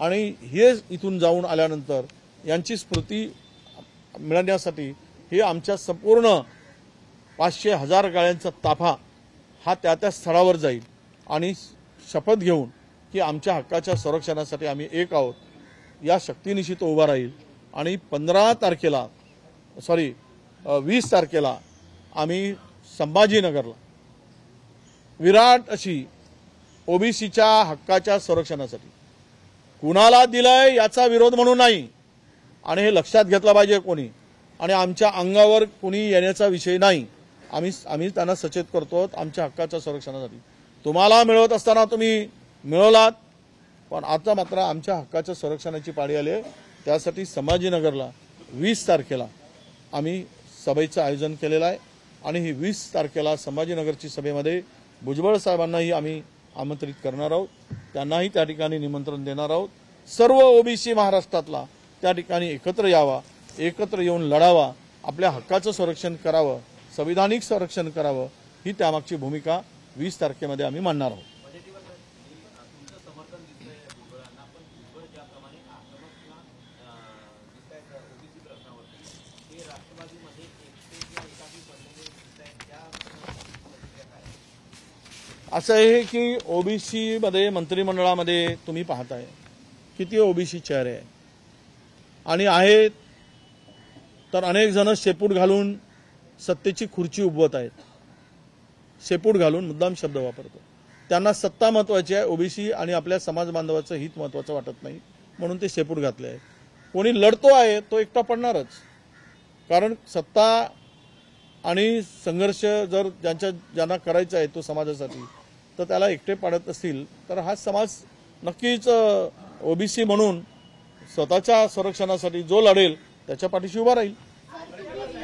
आणि हे इथून जाऊन आल्यानंतर यांची स्मृती मिळण्यासाठी हे आमच्या संपूर्ण 500,000 गाड्यांचा ताफा हा त्या त्या स्थळावर जाईल आणि शपथ घेऊन की आमच्या हक्काच्या संरक्षणासाठी आम्ही एक आहोत या शक्तीनिशी तो उभा राहील। आणि 20 तारखेला आम्ही संभाजीनगरला विराट अशी ओबीसीच्या हक्काच्या संरक्षणासाठी कुणाला दिलंय याचा विरोध म्हणून नाही आणि हे लक्षात घेतलं पाहिजे कोणी, आणि आमच्या अंगावर कोणी येण्याचा विषय नाही। आम्ही त्यांना सचेत करतो आमच्या हक्काच्या संरक्षणासाठी। तुम्हाला मिळवत असताना तुम्ही मिळवलात, पण आता मात्र आमच्या हक्काच्या संरक्षणाची पाळी आली। त्यासाठी संभाजीनगरला 20 तारखेला आम्ही सभेचं आयोजन केलेलं आहे आणि ही 20 तारखेला संभाजीनगरची सभेमध्ये भुजबळ साहेबांनाही आम्ही आमंत्रित करणार आहोत, त्यांनाही त्या ठिकाणी निमंत्रण देणार आहोत। सर्व ओबीसी महाराष्ट्रातला त्या ठिकाणी एकत्र यावा, एकत्र येऊन लढावा, आपल्या हक्काचं संरक्षण करावं, संविधानिक संरक्षण करावं, ही त्यामागची भूमिका 20 तारखेमध्ये आम्ही मांडणार आहोत। असं आहे की ओबीसी मध्ये मंत्रिमंडळामध्ये तुम्ही पाहताय किती ओबीसी चेहरे आहे आणि आहेत, तर अनेक जण शेपूट घालून सत्तेची खुर्ची उभवत आहेत। शेपूट घालून मुद्दाम शब्द वापरतो। त्यांना सत्ता महत्वाची आहे, ओबीसी आणि आपल्या समाज बांधवाचं हित महत्वाचं वाटत नाही, म्हणून ते शेपूट घातले आहे। कोणी लढतो आहे तो एकटा पडणारच, कारण सत्ता आणि संघर्ष जर ज्यांना करायचा आहे तो समाजासाठी, तर त्याला एकटे पाडत असतील तर हा समाज नक्कीच ओबीसी म्हणून स्वतःच्या संरक्षणासाठी जो लढेल त्याच्या पाठीशी उभा राहील।